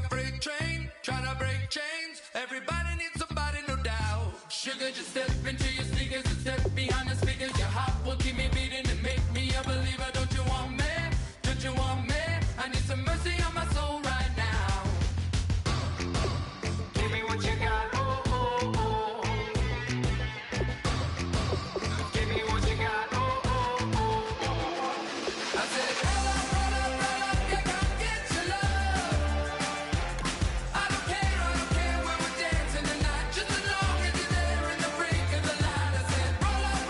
freight train, trying to break chains. Everybody needs somebody, no doubt. Sugar, just step into your sneakers and step behind the speakers. Your heart will keep me beating and make me a believer. Don't you want me? Don't you want me? I need some mercy on my soul right now. Give me what you got, oh, oh, oh. Give me what you got, oh, oh, oh. I said, roll up, yeah, come get your love. I don't care where we're dancing tonight, just as long as you're there in the brink of the light. I said, roll up,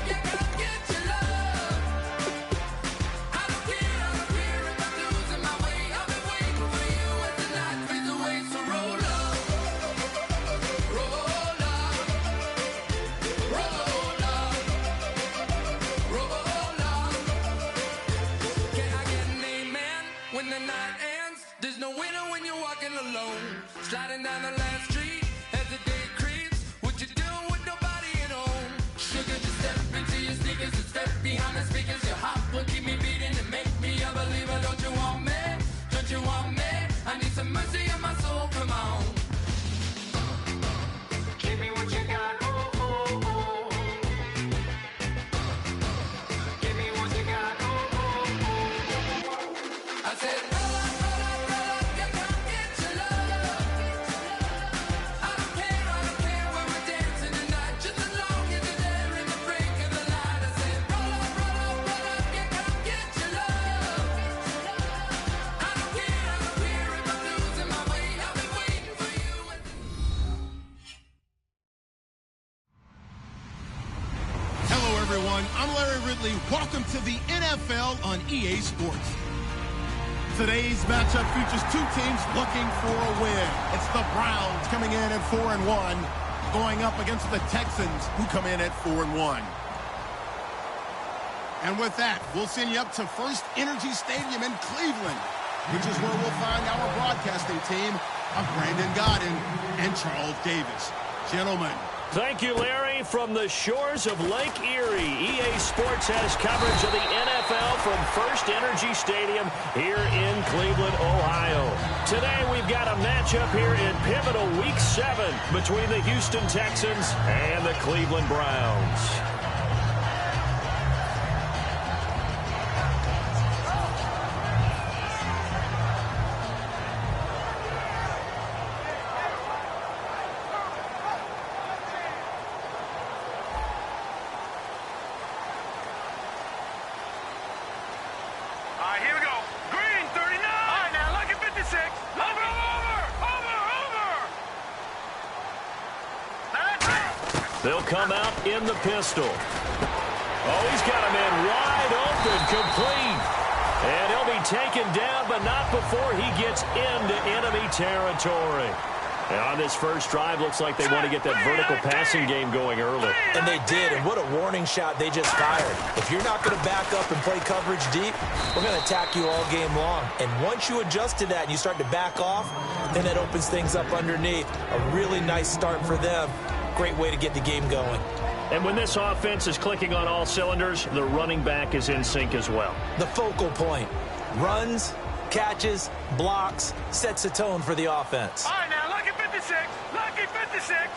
yeah, come get your love. I don't care if I'm losing my way. I've been waiting for you as the night fades away. So roll up, roll up, roll up, roll up. Can I get an amen when the night ends? There's no winner when you're walking alone. Sliding down the last street as the day creeps. What you doing with nobody at home? Sugar, just step into your sneakers and step behind the speakers. Your heart will keep me beating and make me a believer. Don't you want me? Don't you want me? I need some mercy on my soul, come on. Give me what you got, oh, oh, oh. Give me what you got, oh, oh, oh. I said, roll up, yeah, come get your love. I don't care where we're dancing tonight, just as long as you're there in the brink of the light. I said, roll up, yeah, come get your love. I don't care if I'm losing my way. I've been waiting for you. Hello, everyone. I'm Larry Ridley. Welcome to the NFL on EA Sports. Today's matchup features two teams looking for a win. It's the Browns coming in at 4-1, going up against the Texans, who come in at 4-1. And with that, we'll send you up to First Energy Stadium in Cleveland, which is where we'll find our broadcasting team of Brandon Godden and Charles Davis. Gentlemen. Thank you, Larry. From the shores of Lake Erie, EA Sports has coverage of the NFL from First Energy Stadium here in Cleveland, Ohio. Today, we've got a matchup here in pivotal Week 7 between the Houston Texans and the Cleveland Browns. Here we go. Green, 39. All right, now look at 56. Over. That's it. They'll come out in the pistol. Oh, he's got a man wide open, complete. And he'll be taken down, but not before he gets into enemy territory. And on this first drive, looks like they want to get that vertical passing game going early. And they did, and what a warning shot they just fired. If you're not going to back up and play coverage deep, we're going to attack you all game long. And once you adjust to that and you start to back off, then that opens things up underneath. A really nice start for them. Great way to get the game going. And when this offense is clicking on all cylinders, the running back is in sync as well. The focal point. Runs, catches, blocks, sets a tone for the offense. All right, now look at 56. Lucky 56.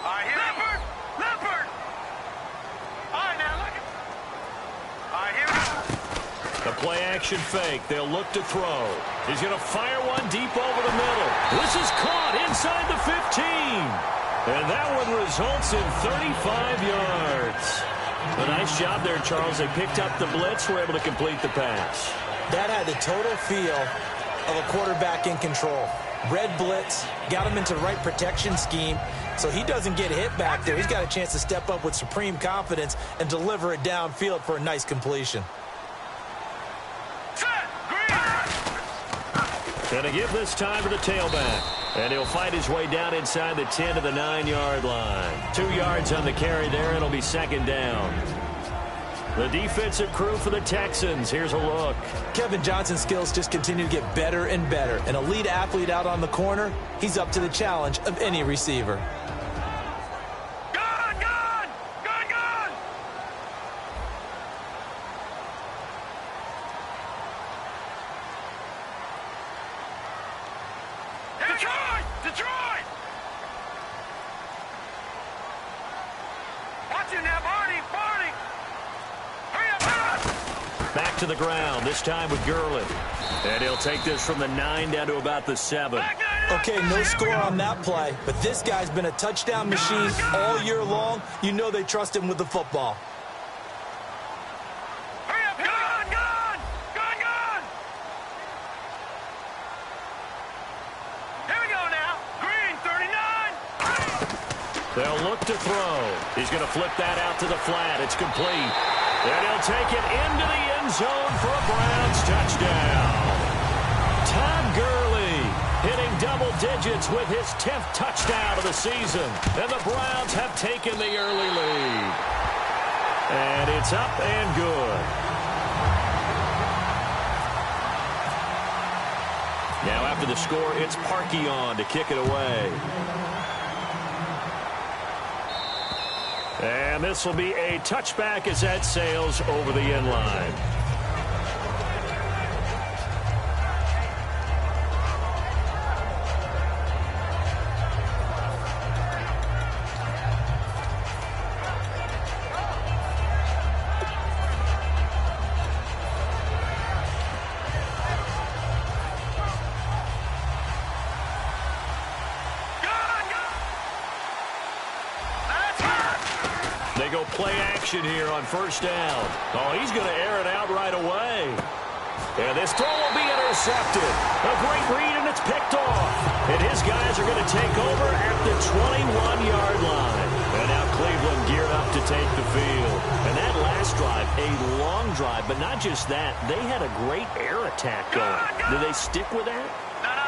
All right, here. Leopard. All right, now look at. All right, here we go. The play-action fake. They'll look to throw. He's going to fire one deep over the middle. This is caught inside the 15. And that one results in 35 yards. A nice job there, Charles. They picked up the blitz, were able to complete the pass. That had the total feel of a quarterback in control. Red blitz, got him into the right protection scheme, so he doesn't get hit back there. He's got a chance to step up with supreme confidence and deliver it downfield for a nice completion. Going to give this time to the tailback. And he'll fight his way down inside the 10 to the 9-yard line. 2 yards on the carry there. It'll be second down. The defensive crew for the Texans. Here's a look. Kevin Johnson's skills just continue to get better and better. An elite athlete out on the corner. He's up to the challenge of any receiver. Detroit! Detroit! Watch it now, Barney! Barney! Hurry up, hurry up! Back to the ground, this time with Gurley. And he'll take this from the 9 down to about the 7. Okay, no score on that play, but this guy's been a touchdown machine all year long. You know they trust him with the football. Hurry up, gone, gone! Gone, gone! Here we go now. Green, 39. They'll look to throw. He's going to flip that out to the flat. It's complete. And he'll take it into the end zone for a Browns touchdown. Todd Gurley hitting double digits with his 10th touchdown of the season. And the Browns have taken the early lead. And it's up and good. Now after the score, it's Parkey on to kick it away. And this will be a touchback as that sails over the end line. They go play action here on first down. Oh, he's going to air it out right away. And this throw will be intercepted. A great read, and it's picked off. And his guys are going to take over at the 21-yard line. And now Cleveland geared up to take the field. And that last drive, a long drive, but not just that. They had a great air attack going. Do they stick with that?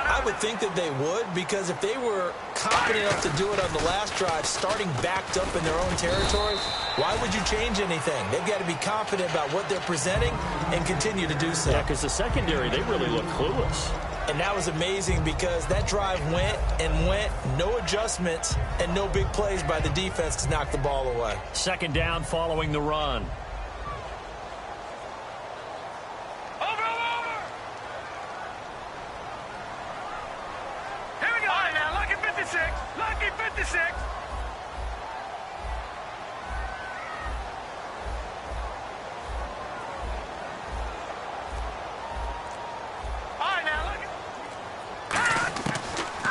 I would think that they would, because if they were confident enough to do it on the last drive, starting backed up in their own territory, why would you change anything? They've got to be confident about what they're presenting and continue to do so. Yeah, because the secondary, they really look clueless. And that was amazing because that drive went and went, no adjustments, and no big plays by the defense to knock the ball away. Second down following the run. Lucky 56. All right, now look.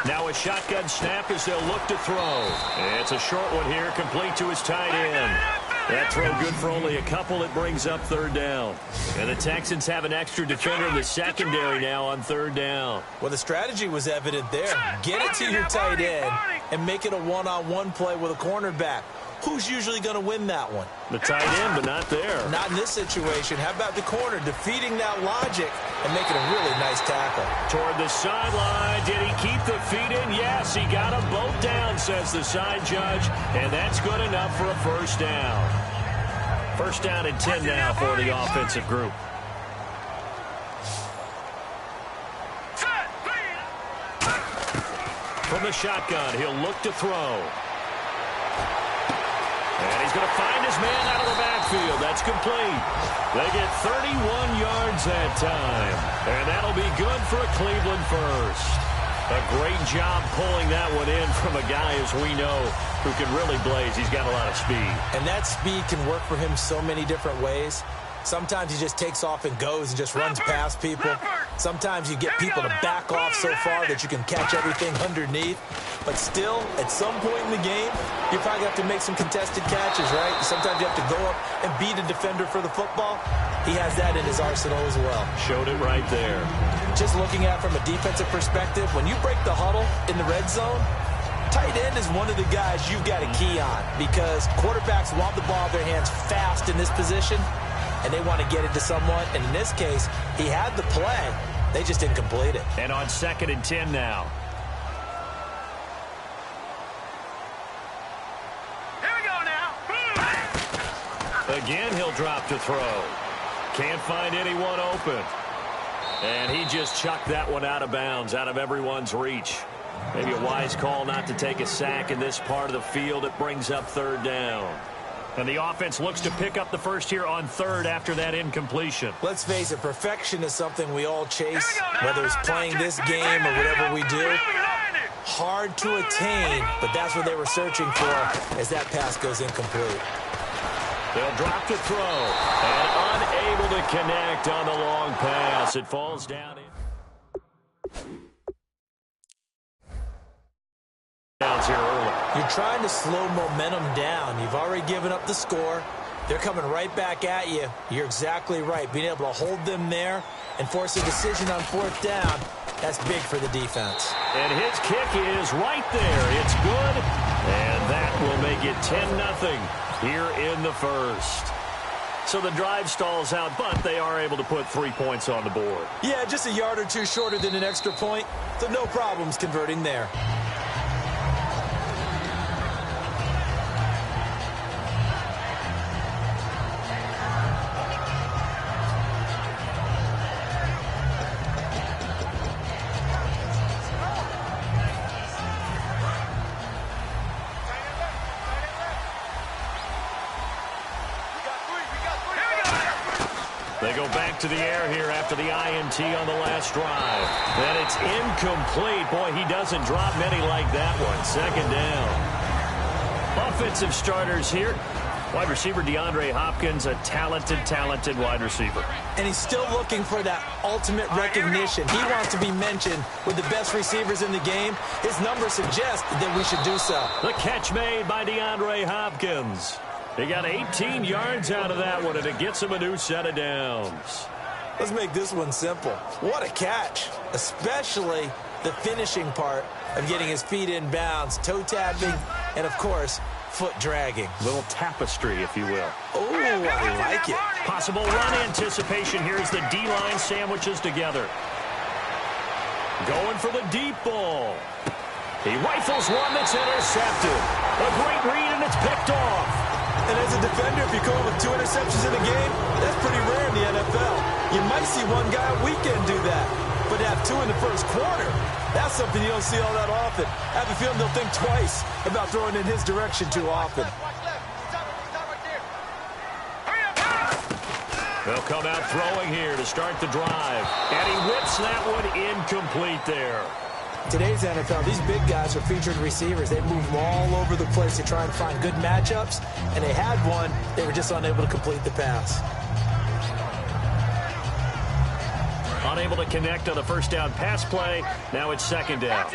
Now a shotgun snap as they'll look to throw. It's a short one here, complete to his tight end. That throw good for only a couple. It brings up third down. And the Texans have an extra defender in the secondary now on third down. Well, the strategy was evident there. Get it to your tight end and make it a one-on-one play with a cornerback. Who's usually going to win that one? The tight end, but not there. Not in this situation. How about the corner defeating that logic and making a really nice tackle? Toward the sideline. Did he keep the feet in? Yes, he got them both down, says the side judge. And that's good enough for a first down. First down and 10 now for the offensive group. From the shotgun, he'll look to throw. And he's going to find his man out of the backfield. That's complete. They get 31 yards that time. And that'll be good for a Cleveland first. A great job pulling that one in from a guy, as we know, who can really blaze. He's got a lot of speed. And that speed can work for him so many different ways. Sometimes he just takes off and goes and just runs past people. Sometimes you get people to back off so far that you can catch everything underneath. But still, at some point in the game, you probably have to make some contested catches, right? Sometimes you have to go up and beat a defender for the football. He has that in his arsenal as well. Showed it right there. Just looking at it from a defensive perspective, when you break the huddle in the red zone, tight end is one of the guys you've got a key on, because quarterbacks want the ball in their hands fast in this position, and they want to get it to someone. And in this case, he had the play. They just didn't complete it. And on 2nd and 10 now. Here we go now. Again, he'll drop to throw. Can't find anyone open. And he just chucked that one out of bounds, out of everyone's reach. Maybe a wise call not to take a sack in this part of the field. It brings up third down. And the offense looks to pick up the first here on third after that incompletion. Let's face it, perfection is something we all chase, whether it's playing this game or whatever we do. hard to attain, but that's what they were searching for as that pass goes incomplete. They'll drop to throw, and unable to connect on the long pass. It falls down. Here early. You're trying to slow momentum down. You've already given up the score. They're coming right back at you. You're exactly right. Being able to hold them there and force a decision on fourth down, that's big for the defense. And his kick is right there. It's good, and that will make it 10-0 here in the first. So the drive stalls out, but they are able to put 3 points on the board. Yeah, just a yard or two shorter than an extra point, so no problems converting there. They go back to the air here after the INT on the last drive. And it's incomplete. Boy, he doesn't drop many like that one. Second down. Offensive starters here. Wide receiver DeAndre Hopkins, a talented wide receiver. And he's still looking for that ultimate recognition. He wants to be mentioned with the best receivers in the game. His numbers suggest that we should do so. The catch made by DeAndre Hopkins. He got 18 yards out of that one, and it gets him a new set of downs. Let's make this one simple. What a catch, especially the finishing part of getting his feet in bounds, toe tapping, and, of course, foot dragging. Little tapestry, if you will. Oh, I like it. Possible run anticipation. Here's the D-line sandwiches together. Going for the deep ball. He rifles one that's intercepted. A great read, and it's picked off. And as a defender, if you come up with 2 interceptions in a game, that's pretty rare in the NFL. You might see one guy a weekend do that, but to have 2 in the first quarter, that's something you don't see all that often. I have a feeling they'll think twice about throwing in his direction too often. They'll come out throwing here to start the drive, and he whips that one incomplete there. Today's NFL, these big guys are featured receivers. They move all over the place to try and find good matchups, and they had one. They were just unable to complete the pass. Unable to connect on the first down pass play. Now it's second down.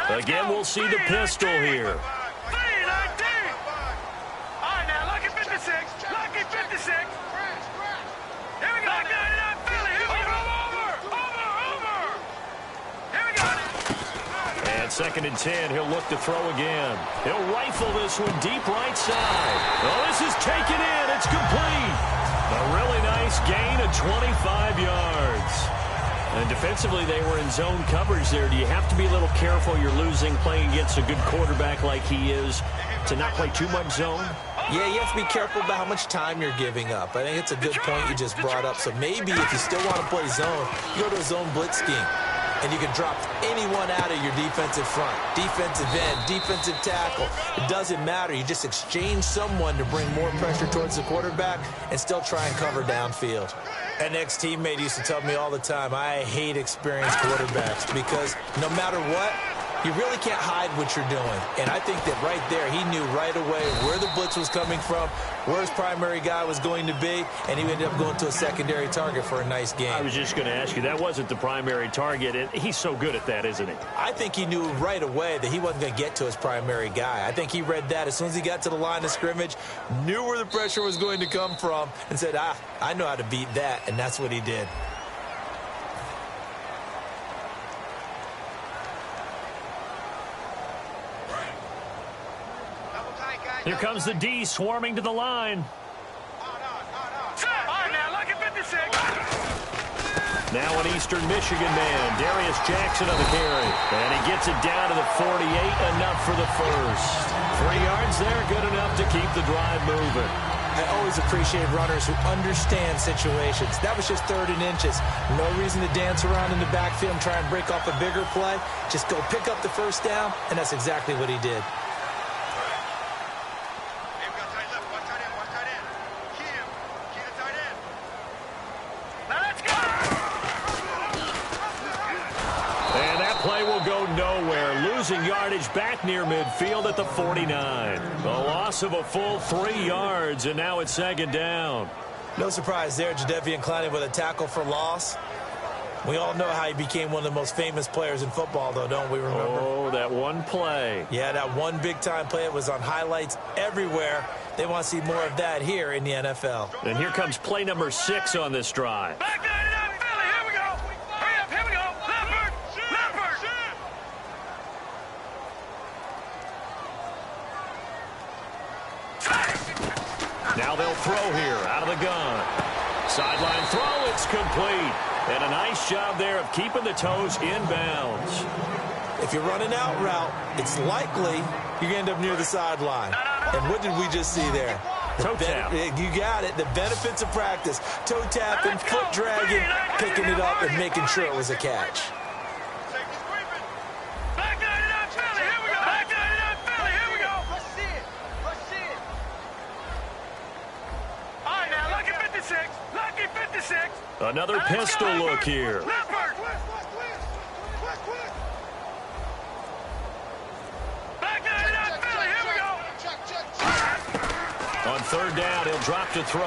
Again, we'll see the pistol here. Second and 10, he'll look to throw again. He'll rifle this one deep right side. Oh, this is taken in. It's complete. A really nice gain of 25 yards. And defensively, they were in zone coverage there. Do you have to be a little careful? You're losing, playing against a good quarterback like he is, to not play too much zone? Yeah, you have to be careful about how much time you're giving up. I think it's a good point you just brought up. So maybe if you still want to play zone, you go to a zone blitz scheme. And you can drop anyone out of your defensive front, defensive end, defensive tackle. It doesn't matter. You just exchange someone to bring more pressure towards the quarterback and still try and cover downfield. An ex-teammate used to tell me all the time, I hate experienced quarterbacks because no matter what, you really can't hide what you're doing. And I think that right there, he knew right away where the blitz was coming from, where his primary guy was going to be, and he ended up going to a secondary target for a nice game. I was just going to ask you, that wasn't the primary target. And he's so good at that, isn't he? I think he knew right away that he wasn't going to get to his primary guy. I think he read that as soon as he got to the line of scrimmage, knew where the pressure was going to come from, and said, I know how to beat that, and that's what he did. Here comes the D swarming to the line. Now an Eastern Michigan man, Darius Jackson on the carry. And he gets it down to the 48, enough for the first. 3 yards there, good enough to keep the drive moving. I always appreciate runners who understand situations. That was just 3rd and inches. No reason to dance around in the backfield and try and break off a bigger play. Just go pick up the first down, and that's exactly what he did. losing yardage back near midfield at the 49. A loss of a full 3 yards, and now it's second down. No surprise there, Jadeveon Clowney with a tackle for loss. We all know how he became one of the most famous players in football, though, don't we remember? Oh, that one play. Yeah, that one big-time play. It was on highlights everywhere. They want to see more of that here in the NFL. And here comes play number 6 on this drive. Back 99, Philly, here we go. Hurry up, here we go. Leopard, Leopard. Now they'll throw here out of the gun. Sideline throw, it's complete. And a nice job there of keeping the toes in bounds. If you're running out route, it's likely you're going to end up near the sideline. And what did we just see there? Toe tap. You got it. The benefits of practice. Toe tapping, foot dragging, picking it up, and making sure it was a catch. Back 99, Philly, here we go. Back 99, Philly, here we go. Let's see it. Let's see it. All right, now, lucky 56. Lucky 56. Another pistol look here. Leopard. Back 99, Philly, here we go. On third down, he'll drop to throw.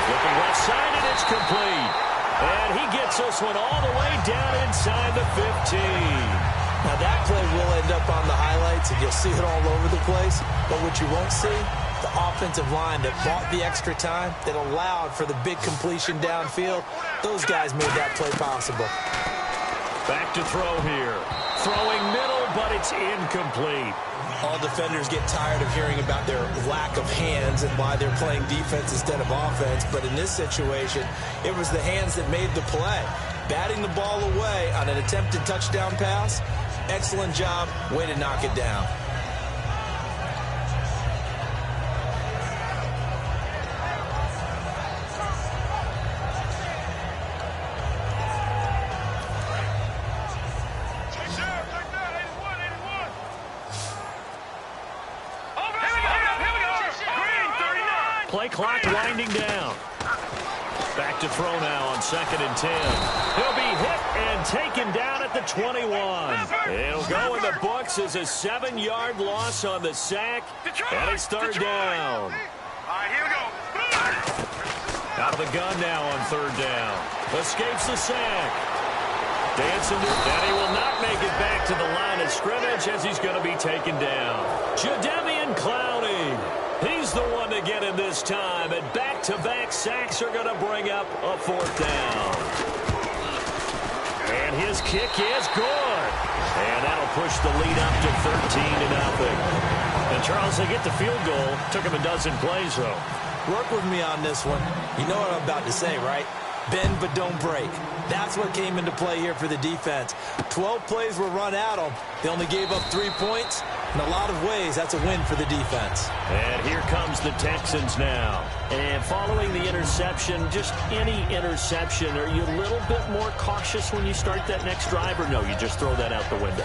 Looking left side, and it's complete. And he gets this one all the way down inside the 15. Now, that play will end up on the highlights, and you'll see it all over the place. But what you won't see, the offensive line that bought the extra time, that allowed for the big completion downfield, those guys made that play possible. Back to throw here. Throwing middle, but it's incomplete. All defenders get tired of hearing about their lack of hands and why they're playing defense instead of offense. But in this situation, it was the hands that made the play. Batting the ball away on an attempted touchdown pass, excellent job. Way to knock it down. Play clock winding down. Back to throw now on 2nd and 10. He'll be hit and taken down at the 21. It'll go in the books as a 7-yard loss on the sack. And it's third down. All right, here we go. Out of the gun now on third down. Escapes the sack. Dancing, and he will not make it back to the line of scrimmage as he's going to be taken down. Jadeveon Clowney. He's the one to get him this time, and back-to-back sacks are going to bring up a 4th down. And his kick is good. And that'll push the lead up to 13-0. And Charles, they get the field goal. Took him a dozen plays, though. Work with me on this one. You know what I'm about to say, right? Bend but don't break. That's what came into play here for the defense. 12 plays were run at them. They only gave up 3 points. In a lot of ways, that's a win for the defense. And here comes the Texans now. And following the interception, just any interception, are you a little bit more cautious when you start that next drive, or no, you just throw that out the window?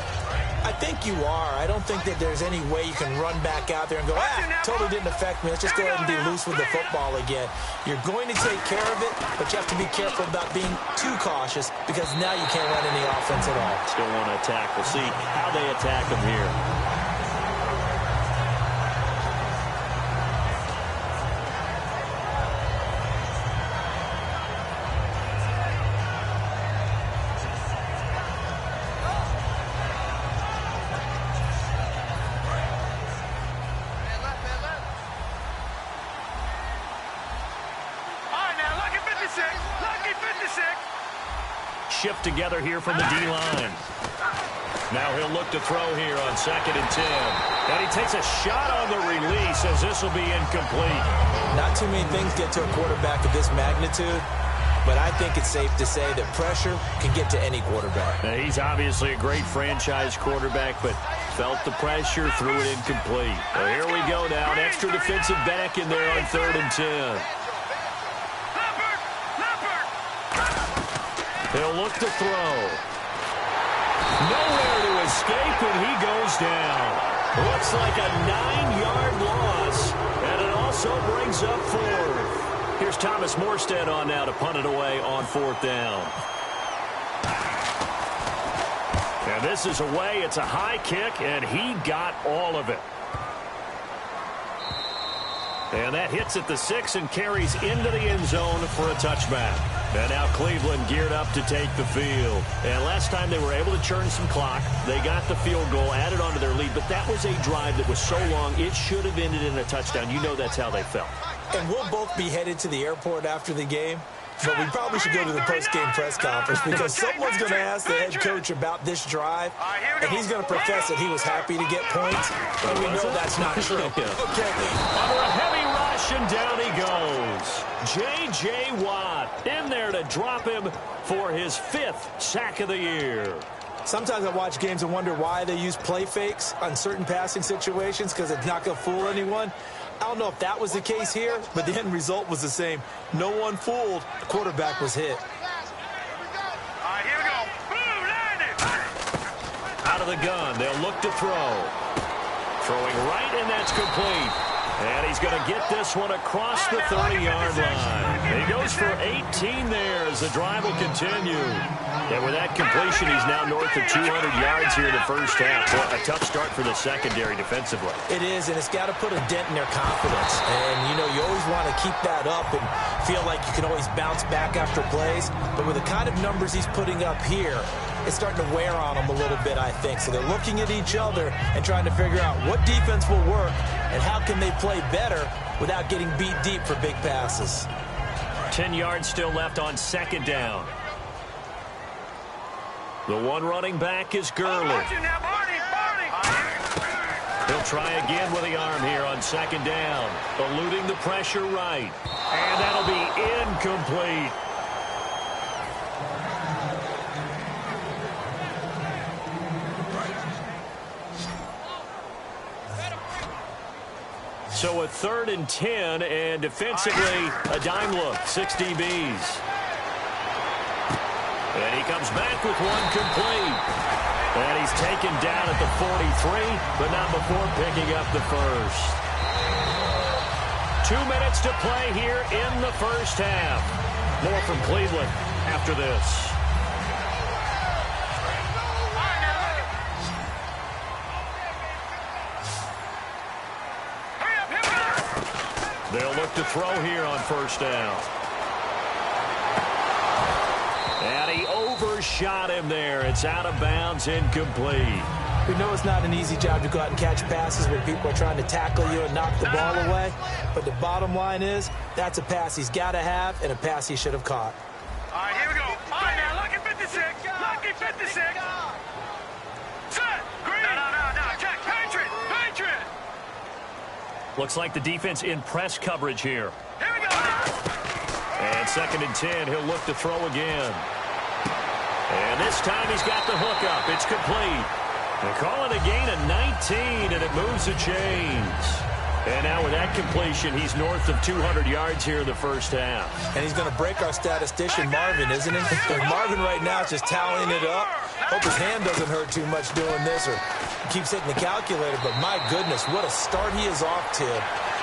I think you are. I don't think that there's any way you can run back out there and go, totally didn't affect me. Let's just go ahead and be loose with the football again. You're going to take care of it, but you have to be careful about being too cautious because now you can't run any offense at all. Still want to attack. We'll see how they attack them here. Shift together here from the D-line. Now he'll look to throw here on 2nd and 10. And he takes a shot on the release as this will be incomplete. Not too many things get to a quarterback of this magnitude, but I think it's safe to say that pressure can get to any quarterback. Now, he's obviously a great franchise quarterback, but felt the pressure, threw it incomplete. Well, here we go now. An extra defensive back in there on 3rd and 10. He'll look to throw. Nowhere to escape, and he goes down. Looks like a 9-yard loss, and it also brings up 4th. Here's Thomas Morstead on now to punt it away on 4th down. And this is away. It's a high kick, and he got all of it. And that hits at the 6 and carries into the end zone for a touchback. And now Cleveland geared up to take the field. And last time they were able to churn some clock. They got the field goal, added on to their lead. But that was a drive that was so long, it should have ended in a touchdown. You know that's how they felt. And we'll both be headed to the airport after the game. But we probably should go to the post-game press conference because someone's going to ask the head coach about this drive, and he's going to profess that he was happy to get points, and we know that's not true. Okay. Under a heavy rush, and down he goes. J.J. Watt in there to drop him for his 5th sack of the year. Sometimes I watch games and wonder why they use play fakes on certain passing situations because it's not going to fool anyone. I don't know if that was the case here, but the end result was the same. No one fooled. The quarterback was hit. All right, here we go. Boom, landed. Out of the gun, they'll look to throw. Throwing right, and that's complete. And he's going to get this one across the 30-yard line. He goes for 18 there as the drive will continue. And with that completion, he's now north of 200 yards here in the first half. Well, a tough start for the secondary defensively. It is, and it's got to put a dent in their confidence. And, you know, you always want to keep that up and feel like you can always bounce back after plays. But with the kind of numbers he's putting up here, it's starting to wear on them a little bit, I think. So they're looking at each other and trying to figure out what defense will work and how can they play better without getting beat deep for big passes. 10 yards still left on second down. The one running back is Gurley. He'll try again with the arm here on second down. Eluding the pressure right. And that'll be incomplete. So a 3rd and 10, and defensively, a dime look, 6 DBs. And he comes back with one complete. And he's taken down at the 43, but not before picking up the first. 2 minutes to play here in the first half. More from Cleveland after this. They'll look to throw here on first down. And he overshot him there. It's out of bounds, incomplete. We know it's not an easy job to go out and catch passes when people are trying to tackle you and knock the ball away. But the bottom line is, that's a pass he's got to have and a pass he should have caught. All right, here we go. All right, now, lucky 56. Lucky 56. Set. Green. No. Check. Patriot. Looks like the defense in press coverage here. Here we go. And 2nd and 10, he'll look to throw again. And this time he's got the hook up. It's complete. They call it a gain of 19, and it moves the chains. And now with that completion, he's north of 200 yards here in the first half. And he's going to break our statistician, Marvin, isn't he? And Marvin right now is just tallying it up. Hope his hand doesn't hurt too much doing this or keeps hitting the calculator. But my goodness, what a start he is off to.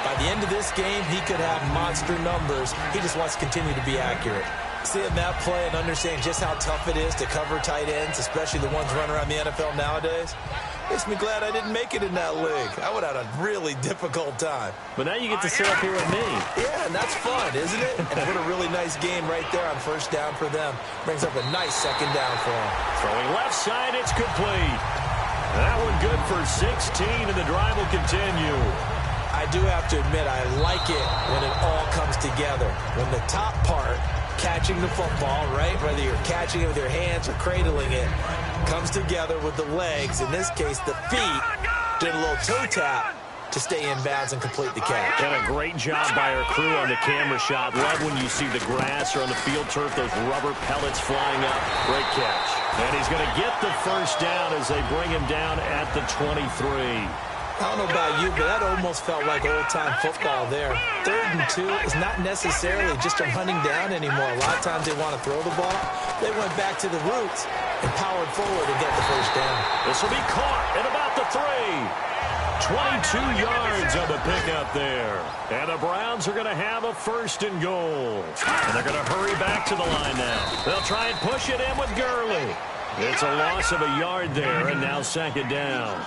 By the end of this game, he could have monster numbers. He just wants to continue to be accurate. Seeing that play and understanding just how tough it is to cover tight ends, especially the ones running around the NFL nowadays, makes me glad I didn't make it in that league. I would have had a really difficult time. But now you get to sit up here with me. Yeah, and that's fun, isn't it? And what a really nice game right there on first down for them. Brings up a nice second down for them. Throwing left side, it's complete. That one good for 16, and the drive will continue. I do have to admit, I like it when it all comes together. When the top part, catching the football, right, whether you're catching it with your hands or cradling it, comes together with the legs, in this case the feet, did a little toe tap to stay in bounds and complete the catch. And a great job by our crew on the camera shot. Love when you see the grass or on the field turf, those rubber pellets flying up. Great catch. And he's going to get the first down as they bring him down at the 23. I don't know about you, but that almost felt like old-time football there. 3rd and 2 is not necessarily just a hunting down anymore. A lot of times they want to throw the ball. They went back to the roots and powered forward and get the first down. This will be caught at about the 3. 22 yards on the pickup there. And the Browns are going to have a 1st and goal. And they're going to hurry back to the line now. They'll try and push it in with Gurley. It's a loss of a yard there, and now second down.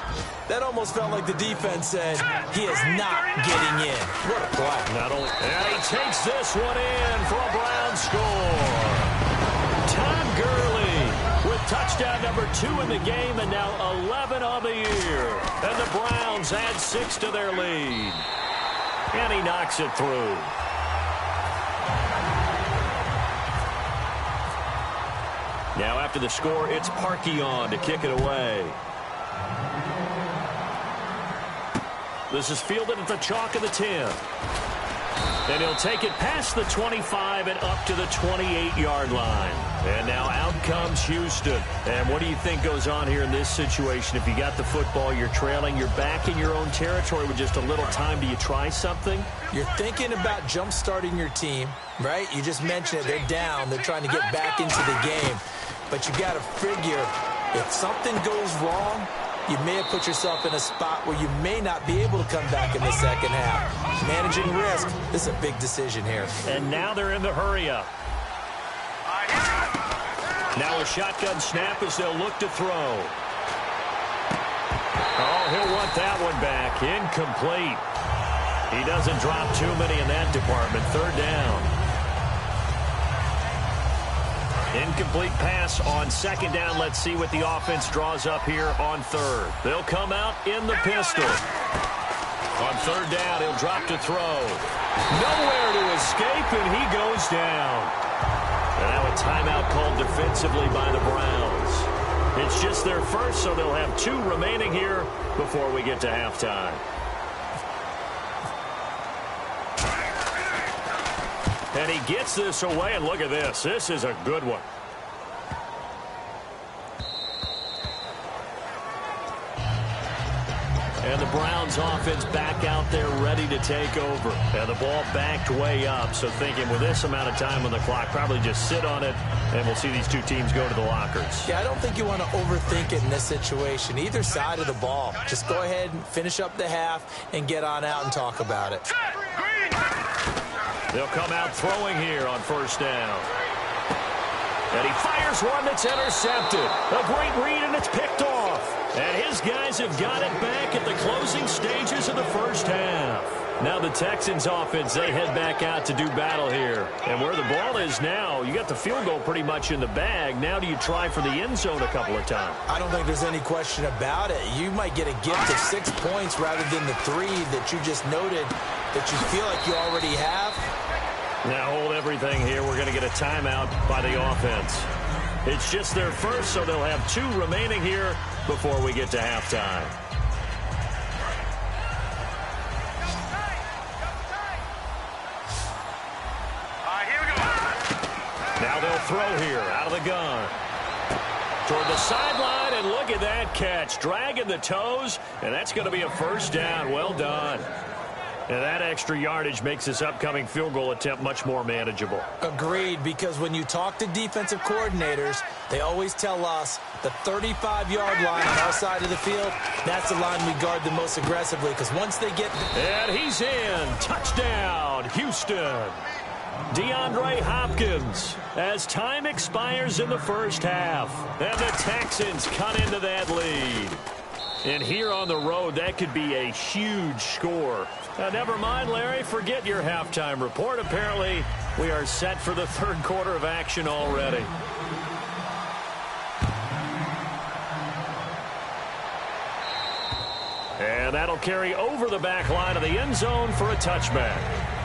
That almost felt like the defense said, he is not getting in. What a play. Not only, and he takes this one in for a Brown score. Todd Gurley with touchdown number 2 in the game, and now 11 on the year. And the Browns add 6 to their lead. And he knocks it through. Now after the score, it's Parkey on to kick it away. This is fielded at the chalk of the 10. And he'll take it past the 25 and up to the 28-yard line. And now out comes Houston. And what do you think goes on here in this situation? If you got the football, you're trailing, you're back in your own territory with just a little time. Do you try something? You're thinking about jump-starting your team, right? You just mentioned it. They're down. They're trying to get back into the game. But you got to figure, if something goes wrong, you may have put yourself in a spot where you may not be able to come back in the second half. Managing risk, this is a big decision here. And now they're in the hurry-up. Now a shotgun snap as they'll look to throw. Oh, he'll want that one back. Incomplete. He doesn't drop too many in that department. Third down. Incomplete pass on second down. Let's see what the offense draws up here on third. They'll come out in the pistol. On third down, he'll drop to throw. Nowhere to escape, and he goes down. And now a timeout called defensively by the Browns. It's just their first, so they'll have 2 remaining here before we get to halftime. And he gets this away, and look at this. This is a good one. And the Browns offense back out there ready to take over. And the ball backed way up. So thinking with this amount of time on the clock, probably just sit on it, and we'll see these 2 teams go to the lockers. Yeah, I don't think you want to overthink it in this situation. Either side of the ball. Just go ahead and finish up the half and get on out and talk about it. They'll come out throwing here on first down. And he fires one that's intercepted. A great read, and it's picked off. And his guys have got it back at the closing stages of the first half. Now the Texans offense, they head back out to do battle here. And where the ball is now, you got the field goal pretty much in the bag. Now do you try for the end zone a couple of times? I don't think there's any question about it. You might get a gift of 6 points rather than the 3 that you just noted that you feel like you already have. Now hold everything here. We're going to get a timeout by the offense. It's just their first, so they'll have 2 remaining here before we get to halftime. Now they'll throw here out of the gun. Toward the sideline, and look at that catch. Dragging the toes, and that's going to be a first down. Well done. And that extra yardage makes this upcoming field goal attempt much more manageable. Agreed, because when you talk to defensive coordinators, they always tell us the 35-yard line on our side of the field, that's the line we guard the most aggressively, because once they get... And he's in. Touchdown, Houston. DeAndre Hopkins as time expires in the first half. And the Texans cut into that lead. And here on the road, that could be a huge score. Now, never mind, Larry. Forget your halftime report. Apparently, we are set for the third quarter of action already. And that'll carry over the back line of the end zone for a touchback.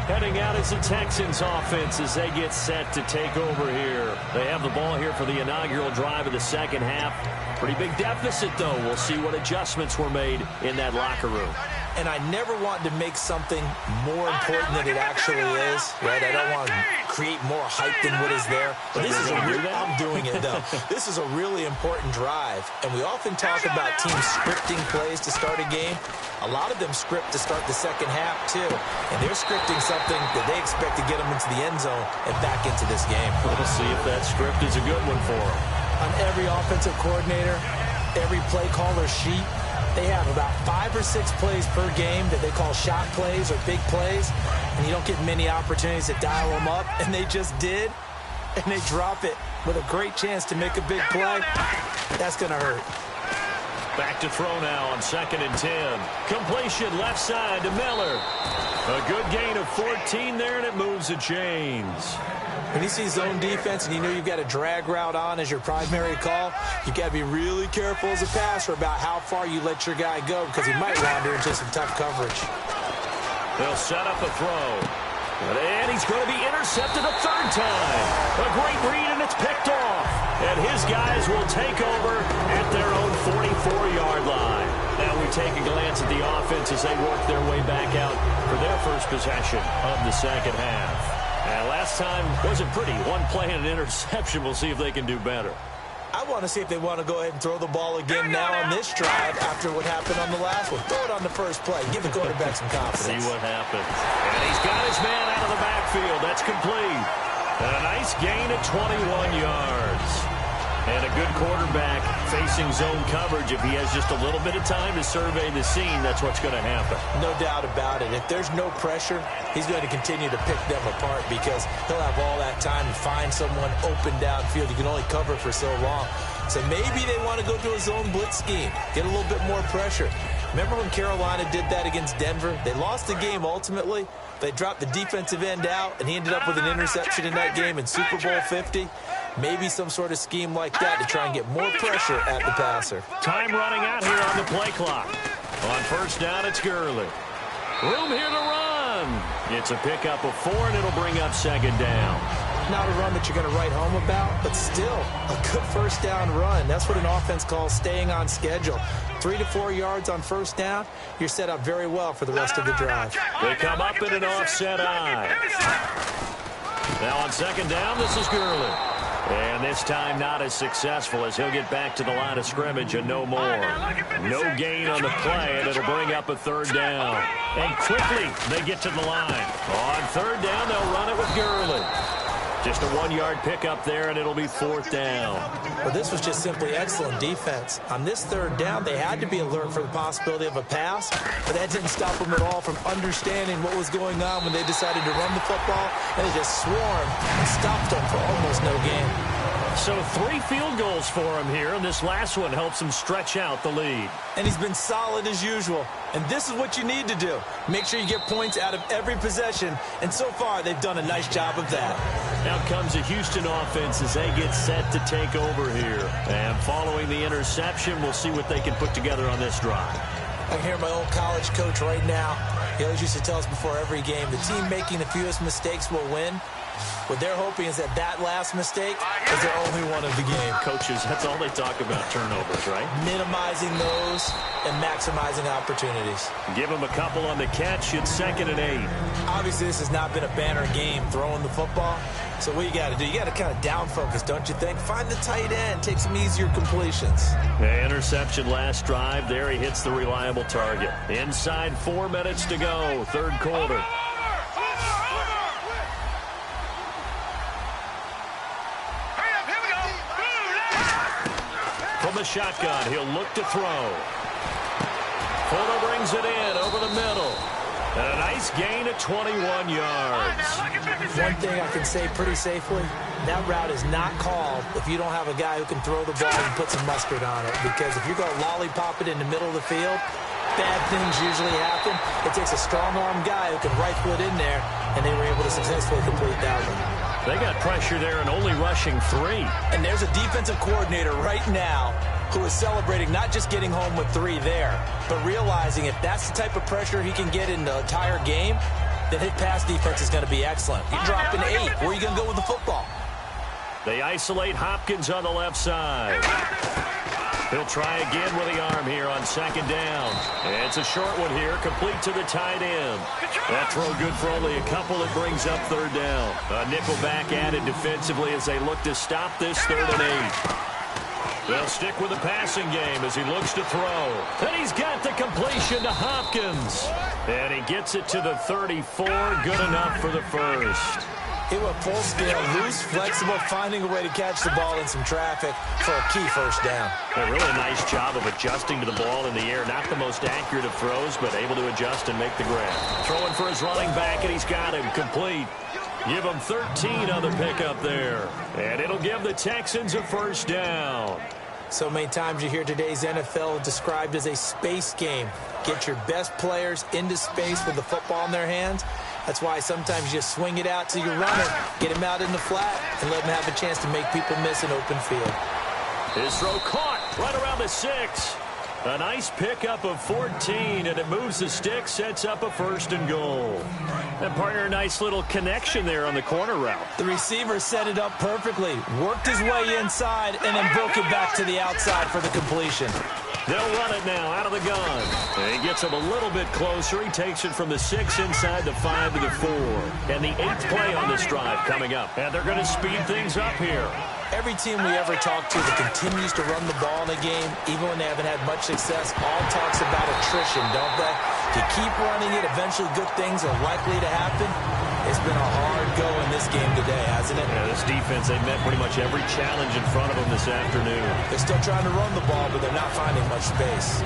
Heading out is the Texans offense as they get set to take over here. They have the ball here for the inaugural drive of the second half. Pretty big deficit, though. We'll see what adjustments were made in that locker room. And I never want to make something more important than it actually is, right? I don't want to create more hype than what is there. But this is I'm doing it, though. This is a really important drive. And we often talk about teams scripting plays to start a game. A lot of them script to start the second half, too. And they're scripting something that they expect to get them into the end zone and back into this game. We'll see if that script is a good one for them. On every offensive coordinator, every play caller sheet, they have about 5 or 6 plays per game that they call shot plays or big plays, and you don't get many opportunities to dial them up, and they just did, and they drop it with a great chance to make a big play. That's going to hurt. Back to throw now on 2nd and 10. Completion left side to Miller. A good gain of 14 there, and it moves the chains. When you see zone defense and you know you've got a drag route on as your primary call, you've got to be really careful as a passer about how far you let your guy go because he might wander into some tough coverage. They'll set up a throw. And he's going to be intercepted a 3rd time. A great read, and it's picked off. And his guys will take over at their own 44-yard line. Now we take a glance at the offense as they work their way back out for their first possession of the second half. And last time wasn't pretty. One play and an interception. We'll see if they can do better. I want to see if they want to go ahead and throw the ball again now on this drive after what happened on the last one. Throw it on the first play. Give the quarterback some confidence. See what happens. And he's got his man out of the backfield. That's complete. And a nice gain of 21 yards. And a good quarterback facing zone coverage. If he has just a little bit of time to survey the scene, that's what's going to happen. No doubt about it. If there's no pressure, he's going to continue to pick them apart because he'll have all that time to find someone open downfield. You can only cover for so long. So maybe they want to go to a zone blitz scheme, get a little bit more pressure. Remember when Carolina did that against Denver? They lost the game ultimately. They dropped the defensive end out, and he ended up with an interception in that game in Super Bowl 50. Maybe some sort of scheme like that to try and get more pressure at the passer. Time running out here on the play clock. On 1st down, it's Gurley. Room here to run. It's a pickup of 4, and it'll bring up 2nd down. Not a run that you're going to write home about, but still a good 1st down run. That's what an offense calls staying on schedule. 3 to 4 yards on 1st down, you're set up very well for the rest of the drive. They come up in an offset eye. Now on 2nd down, this is Gurley. And this time not as successful as he'll get back to the line of scrimmage and no more. No gain on the play, and it'll bring up a 3rd down. And quickly they get to the line. On 3rd down, they'll run it with Gurley. Just a 1-yard pickup there, and it'll be 4th down. Well, this was just simply excellent defense. On this 3rd down, they had to be alert for the possibility of a pass, but that didn't stop them at all from understanding what was going on when they decided to run the football, and they just swarmed and stopped them for almost no gain. So 3 field goals for him here, and this last one helps him stretch out the lead. And he's been solid as usual. And this is what you need to do. Make sure you get points out of every possession. And so far, they've done a nice job of that. Out comes the Houston offense as they get set to take over here. And following the interception, we'll see what they can put together on this drive. I can hear my old college coach right now. He always used to tell us before every game, the team making the fewest mistakes will win. What they're hoping is that last mistake is their only one of the game. Coaches, that's all they talk about, turnovers, right? Minimizing those and maximizing opportunities. Give them a couple on the catch. It's 2nd and 8. Obviously, this has not been a banner game throwing the football. So what you got to do, you got to kind of down focus, don't you think? Find the tight end, take some easier completions. The interception last drive. There he hits the reliable target. Inside 4 minutes to go, 3rd quarter. From the shotgun, he'll look to throw. Fuller brings it in over the middle. And a nice gain of 21 yards. One thing I can say pretty safely, that route is not called if you don't have a guy who can throw the ball and put some mustard on it. Because if you're going to lollipop it in the middle of the field, bad things usually happen. It takes a strong-arm guy who can rifle it in there, and they were able to successfully complete that one. They got pressure there and only rushing 3. And there's a defensive coordinator right now who is celebrating not just getting home with 3 there, but realizing if that's the type of pressure he can get in the entire game, then his pass defense is going to be excellent. You're dropping 8. Where are you going to go with the football? They isolate Hopkins on the left side. He'll try again with the arm here on 2nd down. It's a short one here, complete to the tight end. That throw good for only a couple. It brings up 3rd down. A nickel back added defensively as they look to stop this 3rd and 8. They'll stick with the passing game as he looks to throw. And he's got the completion to Hopkins. And he gets it to the 34. Good enough for the first. He went full scale, loose, flexible, finding a way to catch the ball in some traffic for a key 1st down. A really nice job of adjusting to the ball in the air. Not the most accurate of throws, but able to adjust and make the grab. Throwing for his running back, and he's got him complete. Give him 13 on the pickup there. And it'll give the Texans a 1st down. So many times you hear today's NFL described as a space game. Get your best players into space with the football in their hands. That's why sometimes you just swing it out to your runner, get him out in the flat, and let him have a chance to make people miss an open field. His throw caught right around the 6. A nice pickup of 14, and it moves the stick, sets up a 1st and goal. And partner, a nice little connection there on the corner route. The receiver set it up perfectly, worked his way inside, and then broke it back to the outside for the completion. They'll run it now out of the gun. And he gets him a little bit closer. He takes it from the 6 inside the 5 to the 4. And the 8th play on this drive coming up. And they're going to speed things up here. Every team we ever talk to that continues to run the ball in a game, even when they haven't had much success, all talks about attrition, don't they? If you keep running it, eventually good things are likely to happen. It's been a hard go in this game today, hasn't it? Yeah, this defense, they met pretty much every challenge in front of them this afternoon. They're still trying to run the ball, but they're not finding much space.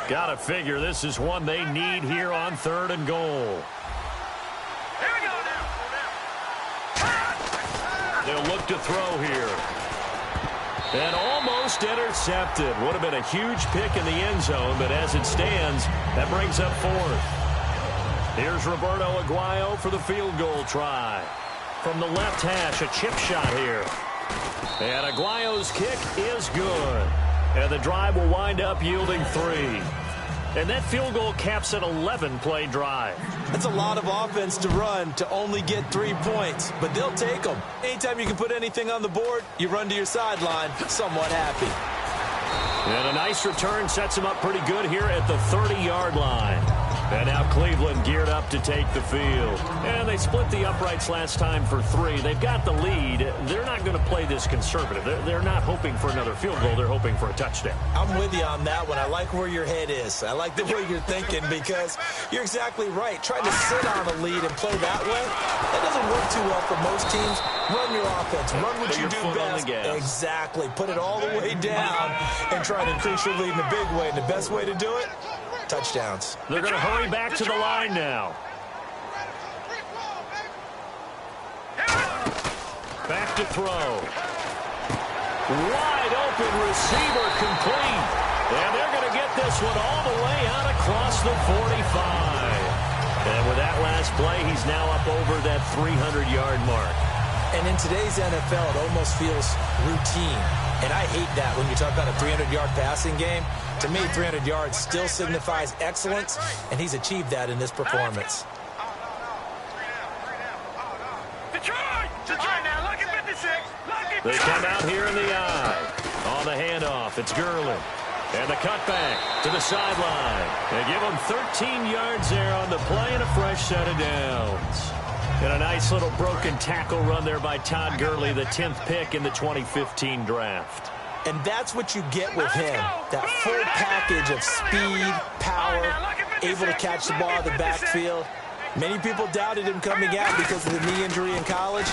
Gotta figure this is one they need here on 3rd and goal. Here we go now. They'll look to throw here. And almost intercepted. Would have been a huge pick in the end zone, but as it stands, that brings up 4th. Here's Roberto Aguayo for the field goal try. From the left hash, a chip shot here. And Aguayo's kick is good. And the drive will wind up yielding 3. And that field goal caps an 11-play drive. That's a lot of offense to run to only get 3 points, but they'll take them. Anytime you can put anything on the board, you run to your sideline somewhat happy. And a nice return sets them up pretty good here at the 30-yard line. And now Cleveland geared up to take the field. And they split the uprights last time for 3. They've got the lead. They're not going to play this conservative. They're not hoping for another field goal. They're hoping for a touchdown. I'm with you on that one. I like where your head is. I like the way you're thinking because you're exactly right. Trying to sit on a lead and play that way, that doesn't work too well for most teams. Run your offense. Run what you do best. Exactly. Put it all the way down and try to increase your lead in a big way. And the best way to do it? Touchdowns. They're going to hurry back to the line now. Back to throw. Wide open receiver complete. And they're going to get this one all the way out across the 45. And with that last play, he's now up over that 300-yard mark. And in today's NFL, it almost feels routine. And I hate that when you talk about a 300-yard passing game. To me, 300 yards still signifies excellence, and he's achieved that in this performance. Detroit now, look at 56. They come out here in the eye. On the handoff, it's Gurley. And the cutback to the sideline. They give him 13 yards there on the play and a fresh set of downs. And a nice little broken tackle run there by Todd Gurley, the 10th pick in the 2015 draft. And that's what you get with him. That full package of speed, power, able to catch the ball out of the backfield. Many people doubted him coming out because of the knee injury in college.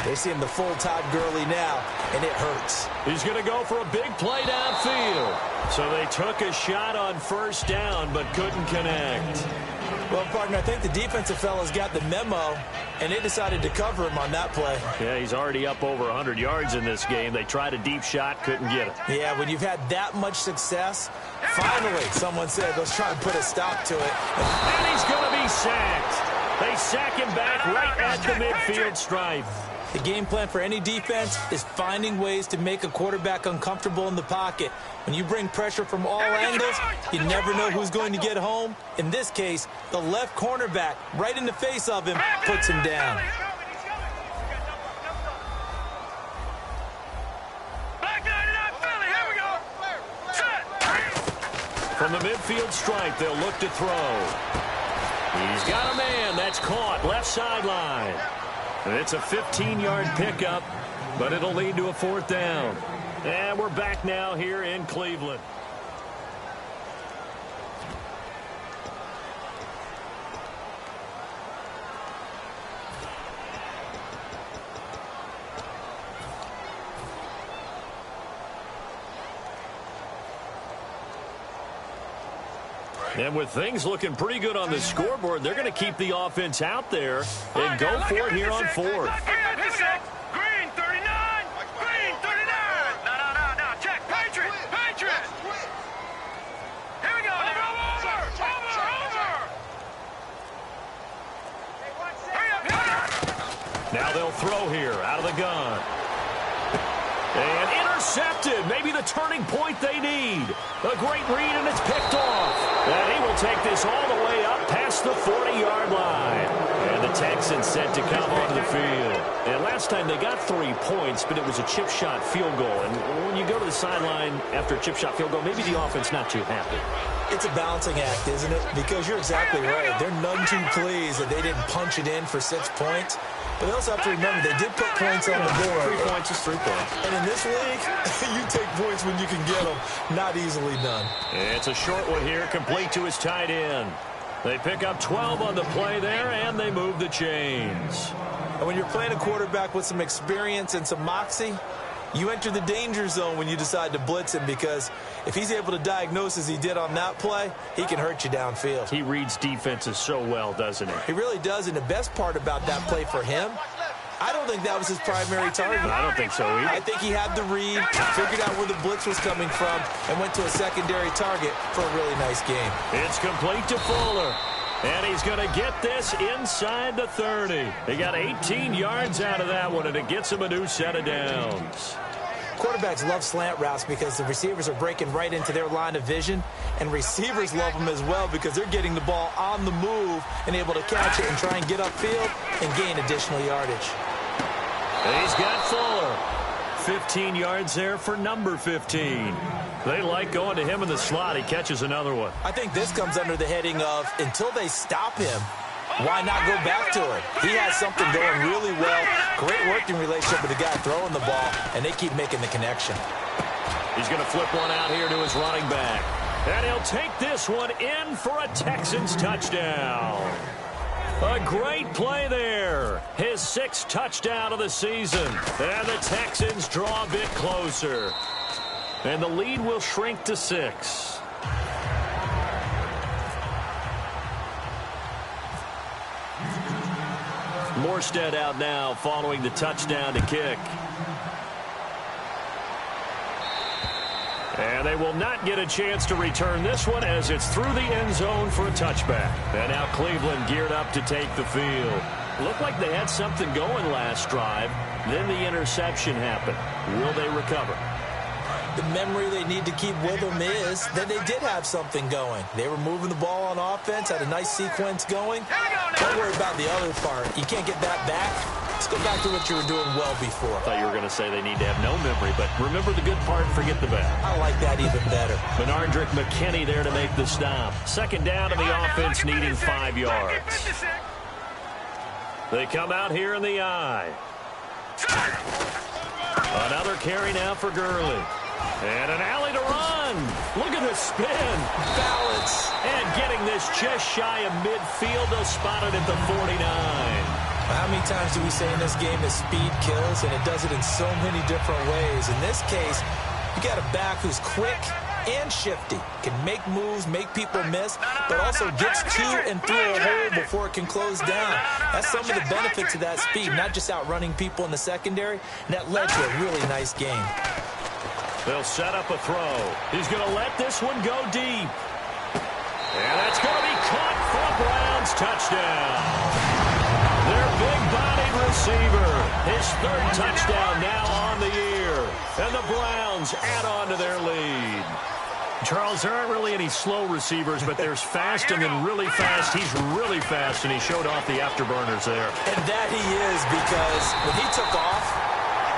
They're seeing the full Todd Gurley now, and it hurts. He's going to go for a big play downfield. So they took a shot on 1st down, but couldn't connect. Well, partner, I think the defensive fellas got the memo, and they decided to cover him on that play. Yeah, he's already up over 100 yards in this game. They tried a deep shot, couldn't get it. Yeah, when you've had that much success, finally, someone said, let's try and put a stop to it. And he's going to be sacked. They sack him back right at the midfield stripe. The game plan for any defense is finding ways to make a quarterback uncomfortable in the pocket. When you bring pressure from all angles, you never know who's going to get home. In this case, the left cornerback, right in the face of him, puts him down. From the midfield stripe, they'll look to throw. He's got a man. That's caught. Left sideline. It's a 15-yard pickup, but it'll lead to a 4th down. And we're back now here in Cleveland. And with things looking pretty good on the scoreboard, they're going to keep the offense out there and go for it here on fourth. Green 39. Green 39. No. Check. Patriot. Here we go. Over. Hurry up. Now they'll throw here out of the gun. And intercepted. Maybe the turning point they need. A great read, and it's picked off. And he will take this all the way up past the 40-yard line. And the Texans set to come onto the field. And last time they got 3 points, but it was a chip shot field goal. And when you go to the sideline after a chip shot field goal, maybe the offense not too happy. It's a balancing act, isn't it? Because you're exactly right. They're none too pleased that they didn't punch it in for 6 points. But they also have to remember they did put points on the board. 3 points is 3 points. And in this league, you take points when you can get them. Not easily done. It's a short one here, complete to his tight end. They pick up 12 on the play there, and they move the chains. And when you're playing a quarterback with some experience and some moxie, you enter the danger zone when you decide to blitz him, because if he's able to diagnose as he did on that play, he can hurt you downfield. He reads defenses so well, doesn't he? He really does, and the best part about that play for him, I don't think that was his primary target. I don't think so either. I think he had the read, figured out where the blitz was coming from, and went to a secondary target for a really nice game. It's complete to Fuller. And he's going to get this inside the 30. He got 18 yards out of that one, and it gets him a new set of downs. Quarterbacks love slant routes because the receivers are breaking right into their line of vision, and receivers love them as well because they're getting the ball on the move and able to catch it and try and get upfield and gain additional yardage. He's got Fuller. 15 yards there for number 15. They like going to him in the slot. He catches another one. I think this comes under the heading of, until they stop him, why not go back to it? He has something going really well. Great working relationship with the guy throwing the ball, and they keep making the connection. He's going to flip one out here to his running back. And he'll take this one in for a Texans touchdown. A great play there. His 6th touchdown of the season. And the Texans draw a bit closer. And the lead will shrink to 6. Morstead out now following the touchdown to kick. And they will not get a chance to return this one as it's through the end zone for a touchback. And now Cleveland geared up to take the field. Looked like they had something going last drive. Then the interception happened. Will they recover? The memory they need to keep with them is that they did have something going. They were moving the ball on offense, had a nice sequence going. Don't worry about the other part. You can't get that back. Let's go back to what you were doing well before. I thought you were going to say they need to have no memory, but remember the good part and forget the bad. I like that even better. Benardrick McKinney there to make the stop. Second down to the offense, needing 5 yards. They come out here in the eye. Another carry now for Gurley. And an alley to run. Look at the spin. Balance. And getting this just shy of midfield. They'll spot it at the 49. How many times do we say in this game that speed kills, and it does it in so many different ways? In this case, you got a back who's quick and shifty, can make moves, make people miss, but also gets to and through a hole before it can close down. That's some of the benefits of that speed, not just outrunning people in the secondary, and that led to a really nice game. They'll set up a throw. He's going to let this one go deep. And that's going to be caught for a Browns touchdown. Their big-bodied receiver. His 3rd touchdown now on the year. And the Browns add on to their lead. Charles, there aren't really any slow receivers, but there's fast and then really fast. He's really fast, and he showed off the afterburners there. And that he is, because when he took off,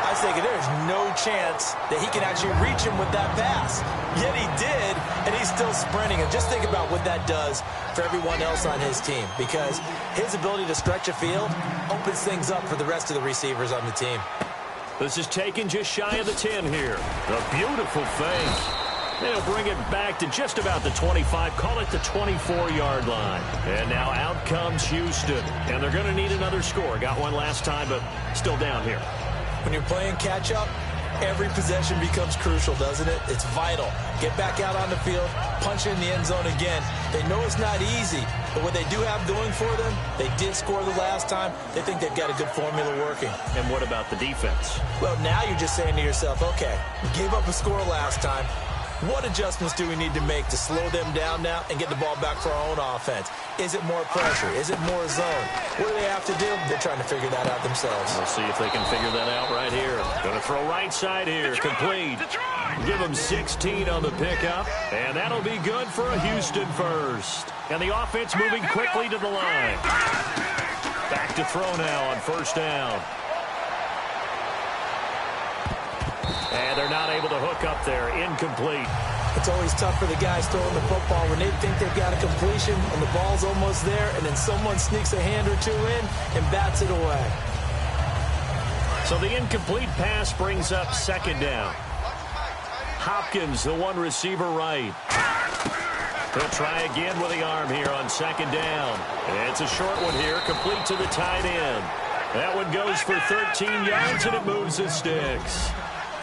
I was thinking there's no chance that he can actually reach him with that pass. Yet he did, and he's still sprinting. And just think about what that does for everyone else on his team, because his ability to stretch a field opens things up for the rest of the receivers on the team. This is taken just shy of the 10 here. A beautiful fake. They'll bring it back to just about the 25, call it the 24-yard line. And now out comes Houston. And they're going to need another score. Got one last time, but still down here. When you're playing catch-up, Every possession becomes crucial, doesn't it? It's vital. Get back out on the field, punch in the end zone again. They know it's not easy, but what they do have going for them, they did score the last time. They think they've got a good formula working. And what about the defense? Well, now you're just saying to yourself, okay, we gave up a score last time. What adjustments do we need to make to slow them down now and get the ball back for our own offense? Is it more pressure? Is it more zone? What do they have to do? They're trying to figure that out themselves. We'll see if they can figure that out right here. Going to throw right side here. Complete. Give them 16 on the pickup, and that'll be good for a Houston first. And the offense moving quickly to the line. Back to throw now on first down. And they're not able to hook up there. Incomplete. It's always tough for the guys throwing the football when they think they've got a completion and the ball's almost there, and then someone sneaks a hand or two in and bats it away. So the incomplete pass brings up second down. Hopkins, the one receiver right. He'll try again with the arm here on second down. And it's a short one here, complete to the tight end. That one goes for 13 yards, and it moves the sticks.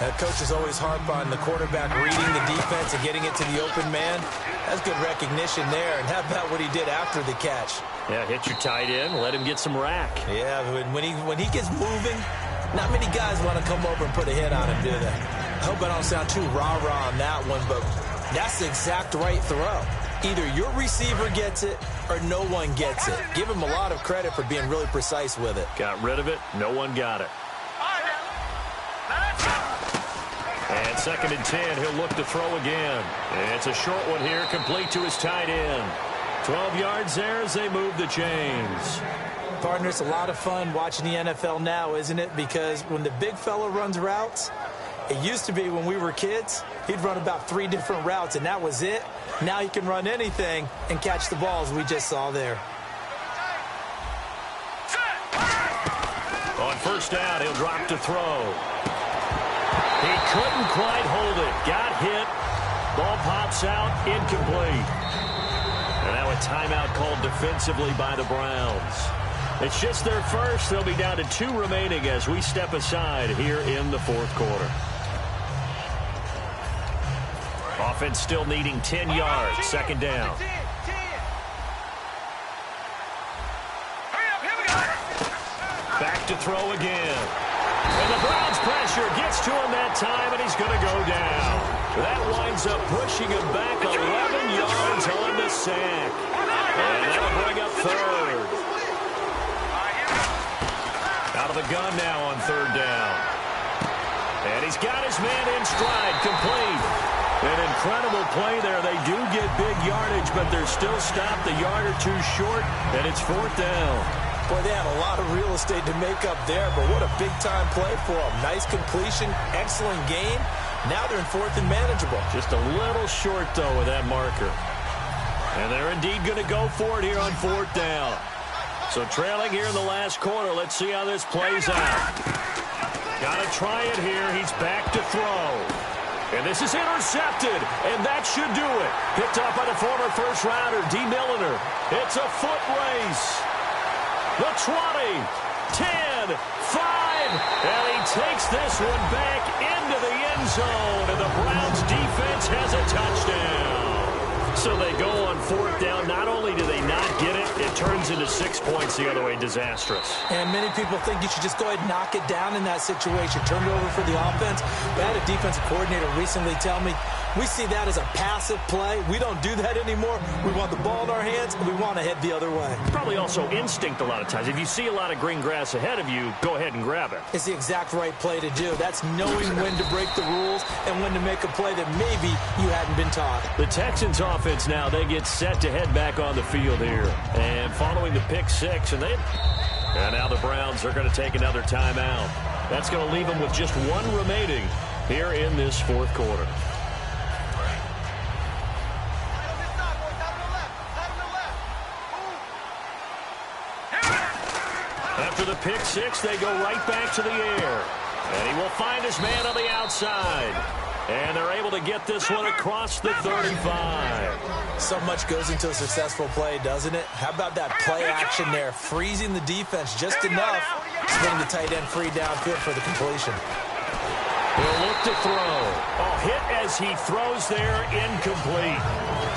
That coach is always harp on the quarterback reading the defense and getting it to the open man. That's good recognition there. And how about what he did after the catch? Yeah, hit your tight end, let him get some rack. Yeah, when he gets moving, not many guys want to come over and put a hit on him, do they? I hope I don't sound too rah-rah on that one, but that's the exact right throw. Either your receiver gets it or no one gets it. Give him a lot of credit for being really precise with it. Got rid of it. No one got it. And second and 10, he'll look to throw again. And it's a short one here, complete to his tight end. 12 yards there as they move the chains. Partner, it's a lot of fun watching the NFL now, isn't it? Because when the big fella runs routes, it used to be when we were kids, he'd run about 3 different routes, and that was it. Now he can run anything and catch the balls we just saw there. On first down, he'll drop to throw. He couldn't quite hold it. Got hit. Ball pops out. Incomplete. And now a timeout called defensively by the Browns. It's just their first. They'll be down to 2 remaining as we step aside here in the fourth quarter. Offense still needing 10 yards. Second down. Back to throw again. And the Browns pressure gets to him that time, and he's going to go down. That winds up pushing him back 11 yards on the sack. And that'll bring up third. Out of the gun now on third down. And he's got his man in stride, complete. An incredible play there. They do get big yardage, but they're still stopped a yard or two short, and it's fourth down. Boy, they had a lot of real estate to make up there, but what a big-time play for them. Nice completion, excellent game. Now they're in fourth and manageable. Just a little short, though, with that marker. And they're indeed going to go for it here on fourth down. So trailing here in the last quarter, let's see how this plays out. Got to try it here. He's back to throw. And this is intercepted, and that should do it. Picked up by the former first-rounder, D. Milliner. It's a foot race. The 20, 10, 5, and he takes this one back into the end zone, and the Browns defense has a touchdown. So they go on fourth down. Not only do they not get it, it turns into 6 points the other way. Disastrous. And many people think you should just go ahead and knock it down in that situation. Turn it over for the offense. But I had a defensive coordinator recently tell me, we see that as a passive play. We don't do that anymore. We want the ball in our hands, and we want to head the other way. Probably also instinct a lot of times. If you see a lot of green grass ahead of you, go ahead and grab it. It's the exact right play to do. That's knowing when to break the rules and when to make a play that maybe you hadn't been taught. The Texans offense now, they get set to head back on the field here. And following the pick six, and now the Browns are going to take another timeout. That's going to leave them with just 1 remaining here in this fourth quarter. After the pick six, they go right back to the air. And he will find his man on the outside. And they're able to get this one across the 35. So much goes into a successful play, doesn't it? How about that play action there? Freezing the defense just enough to bring the tight end free downfield for the completion. He'll look to throw. Oh, hit as he throws there, incomplete.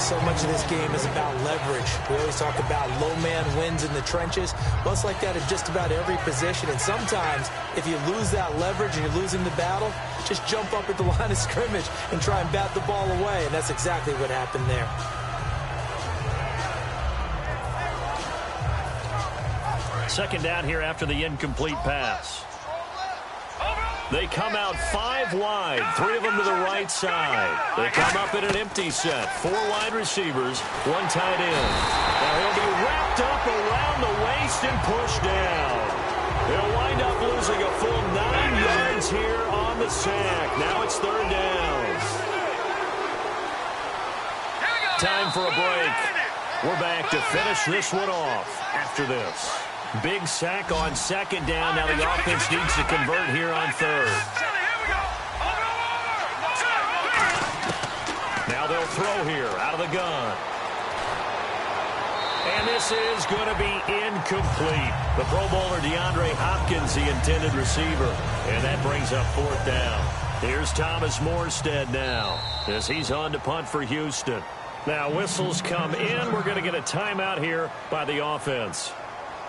So much of this game is about leverage. We always talk about low man wins in the trenches. Well, it's like that at just about every position. And sometimes, if you lose that leverage and you're losing the battle, just jump up at the line of scrimmage and try and bat the ball away. And that's exactly what happened there. Second down here after the incomplete pass. They come out 5 wide, 3 of them to the right side. They come up in an empty set, 4 wide receivers, 1 tight end. Now he'll be wrapped up around the waist and pushed down. He'll wind up losing a full 9 yards here on the sack. Now it's 3rd down. Time for a break. We're back to finish this one off after this. Big sack on 2nd down. Now the offense needs to convert here on 3rd. Now they'll throw here out of the gun. And this is going to be incomplete. The Pro Bowler DeAndre Hopkins, the intended receiver. And that brings up 4th down. Here's Thomas Morstead now as he's on to punt for Houston. Now whistles come in. We're going to get a timeout here by the offense.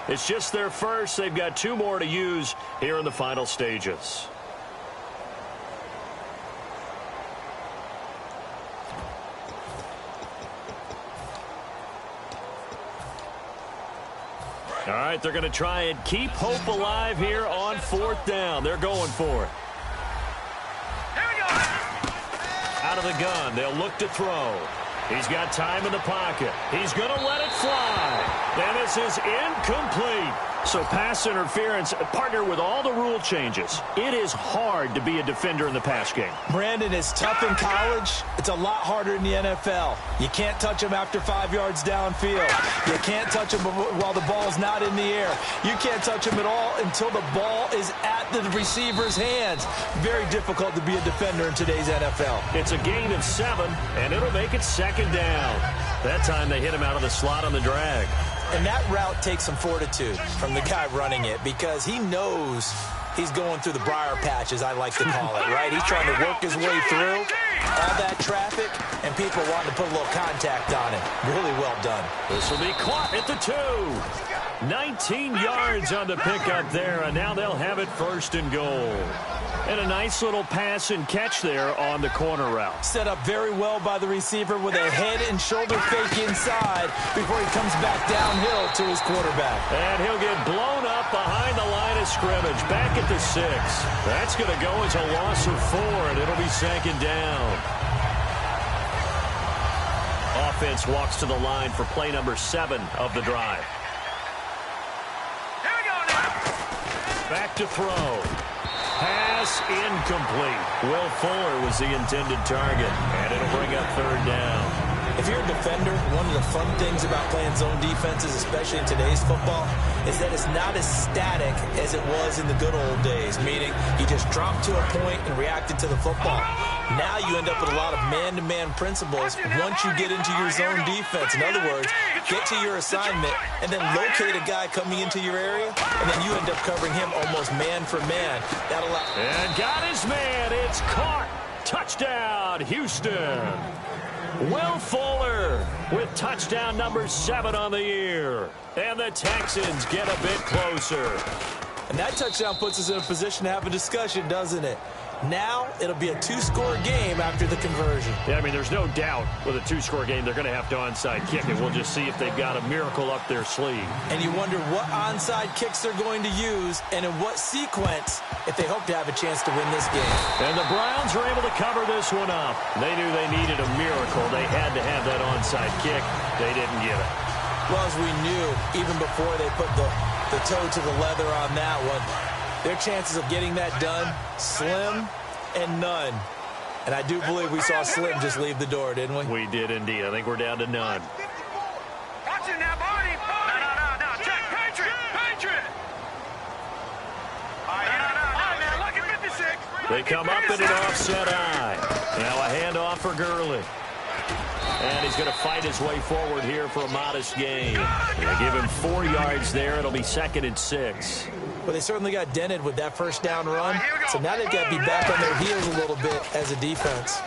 It's just their first. They've got 2 more to use here in the final stages. All right, they're going to try and keep hope alive here on 4th down. They're going for it. Out of the gun, they'll look to throw. He's got time in the pocket. He's going to let it fly. And this is incomplete. So pass interference, partner with all the rule changes. It is hard to be a defender in the pass game. Brandon, is tough in college. It's a lot harder in the NFL. You can't touch him after 5 yards downfield. You can't touch him while the ball's not in the air. You can't touch him at all until the ball is at the receiver's hands. Very difficult to be a defender in today's NFL. It's a gain of 7, and it'll make it 2nd down. That time they hit him out of the slot on the drag. And that route takes some fortitude from the guy running it because he knows he's going through the briar patch, as I like to call it, right? He's trying to work his way through all that traffic, and people wanting to put a little contact on it. Really well done. This will be caught at the 2. 19 yards on the pickup there, and now they'll have it 1st and goal. And a nice little pass and catch there on the corner route. Set up very well by the receiver with a head and shoulder fake inside before he comes back downhill to his quarterback. And he'll get blown up behind the line of scrimmage, back at the 6. That's going to go as a loss of 4, and it'll be 2nd down. Offense walks to the line for play number 7 of the drive. Back to throw. Pass incomplete. Will Fuller was the intended target, and it'll bring up 3rd down. If you're a defender, one of the fun things about playing zone defenses, especially in today's football, is that it's not as static as it was in the good old days, meaning you just dropped to a point and reacted to the football. Now you end up with a lot of man-to-man principles once you get into your zone defense. In other words, get to your assignment and then locate a guy coming into your area, and then you end up covering him almost man for man. That'll allow. And got his man. It's caught. Touchdown, Houston. Will Fuller with touchdown number 7 on the year. And the Texans get a bit closer. And that touchdown puts us in a position to have a discussion, doesn't it? Now it'll be a 2-score game after the conversion. Yeah, I mean, there's no doubt with a 2-score game, they're going to have to onside kick it. We'll just see if they've got a miracle up their sleeve. And you wonder what onside kicks they're going to use and in what sequence if they hope to have a chance to win this game. And the Browns were able to cover this one up. They knew they needed a miracle. They had to have that onside kick. They didn't get it. Well, as we knew, even before they put the toe to the leather on that one, their chances of getting that done, slim and none. And I do believe we saw Slim just leave the door, didn't we? We did indeed. I think we're down to none. Watch it now, Barney. No. Check. Patriot. All right, man. Look at 56. They come up in an offset eye. Now a handoff for Gurley. And he's going to fight his way forward here for a modest gain. They give him 4 yards there. It'll be 2nd and 6. Well, they certainly got dented with that first down run. So now they've got to be back on their heels a little bit as a defense.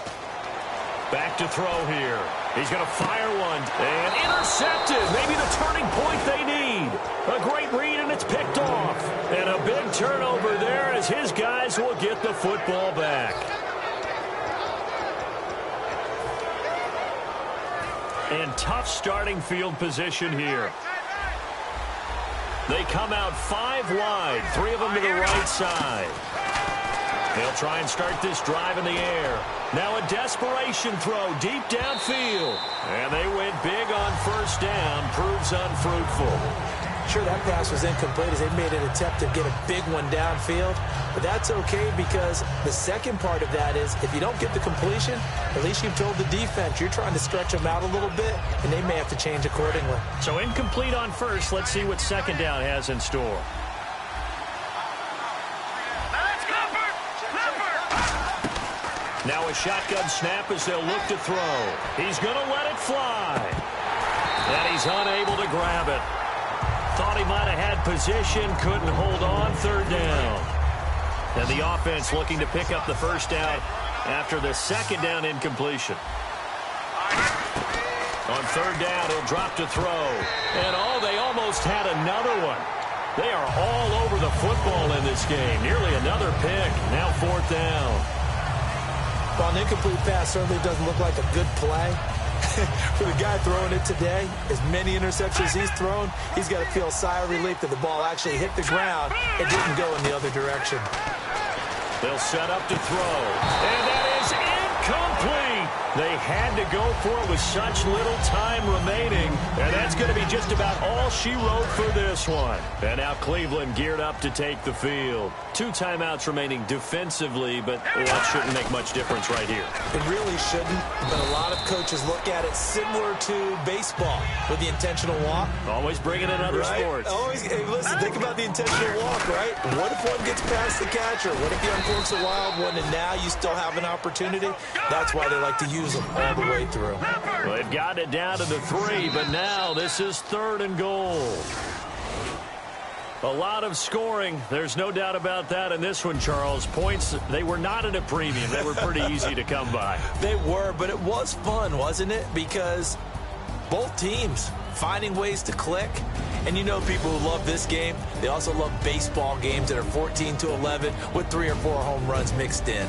Back to throw here. He's going to fire one. And intercepted. Maybe the turning point they need. A great read, and it's picked off. And a big turnover there as his guys will get the football back. And tough starting field position here. They come out 5 wide, 3 of them to the right side. They'll try and start this drive in the air. Now a desperation throw deep downfield. And they went big on first down. Proves unfruitful. Sure, that pass was incomplete as they made an attempt to get a big one downfield. But that's okay because the second part of that is if you don't get the completion, at least you've told the defense you're trying to stretch them out a little bit, and they may have to change accordingly. So incomplete on first. Let's see what second down has in store. Now a shotgun snap as they'll look to throw. He's going to let it fly. And he's unable to grab it. Thought he might have had position, couldn't hold on, 3rd down. And the offense looking to pick up the first down after the 2nd down incompletion. On 3rd down, he'll drop to throw. And they almost had another one. They are all over the football in this game. Nearly another pick. Now 4th down. Well, an incomplete pass certainly doesn't look like a good play. For the guy throwing it today, as many interceptions he's thrown, he's got to feel a sigh of relief that the ball actually hit the ground. It didn't go in the other direction. They'll set up to throw. And that is incomplete. They had to go for it with such little time remaining. And that's going to be just about all she wrote for this one. And now Cleveland geared up to take the field. 2 timeouts remaining defensively, but that shouldn't make much difference right here. It really shouldn't, but a lot of coaches look at it similar to baseball with the intentional walk. Always bringing in other sports. Always, hey, listen, think about the intentional walk, right? What if one gets past the catcher? What if he uncorks a wild one and now you still have an opportunity? That's why they like to use them all the way through. Well, they've got it down to the 3, but now this is 3rd and goal. A lot of scoring. There's no doubt about that in this one, Charles. Points, they were not at a premium. They were pretty easy to come by. They were, but it was fun, wasn't it? Because both teams finding ways to click. And you know people who love this game, they also love baseball games that are 14-11 with 3 or 4 home runs mixed in.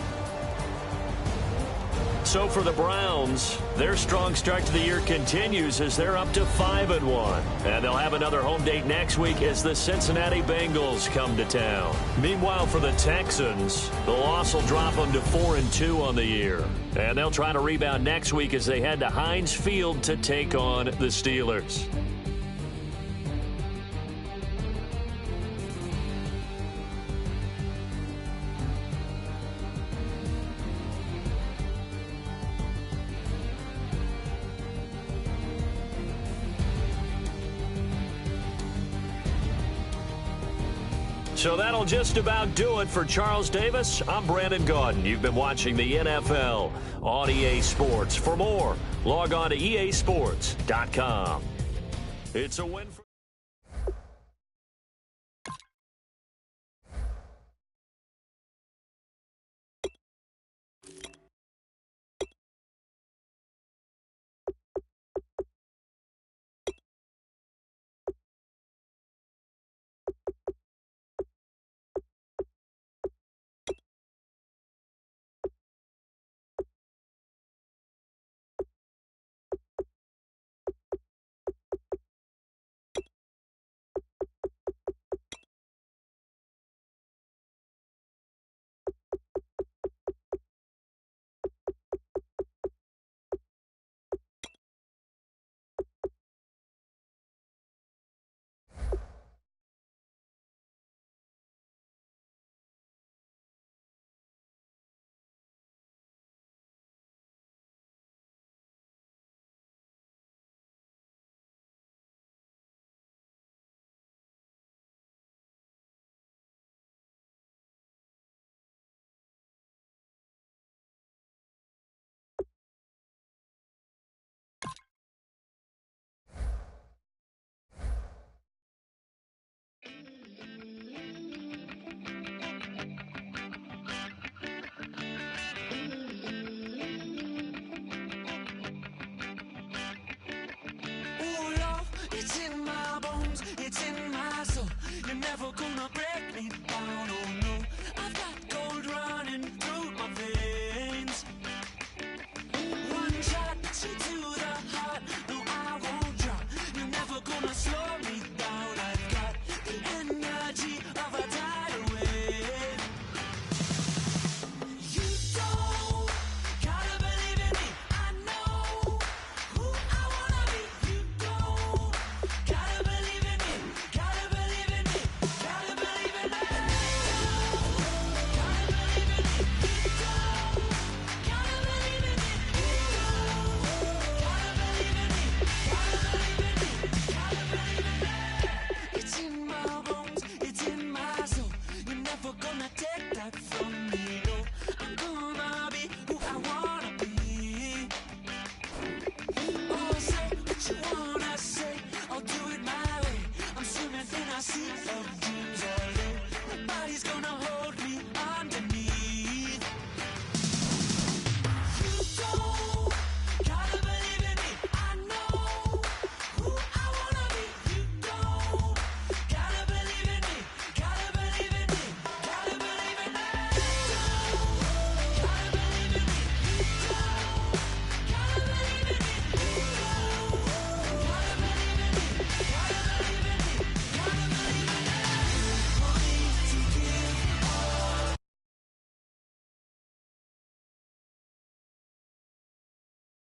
So for the Browns, their strong start to the year continues as they're up to 5-1. And they'll have another home date next week as the Cincinnati Bengals come to town. Meanwhile, for the Texans, the loss will drop them to 4-2 on the year. And they'll try to rebound next week as they head to Heinz Field to take on the Steelers. So that'll just about do it for Charles Davis. I'm Brandon Gaudin. You've been watching the NFL on EA Sports. For more, log on to easports.com. It's a win for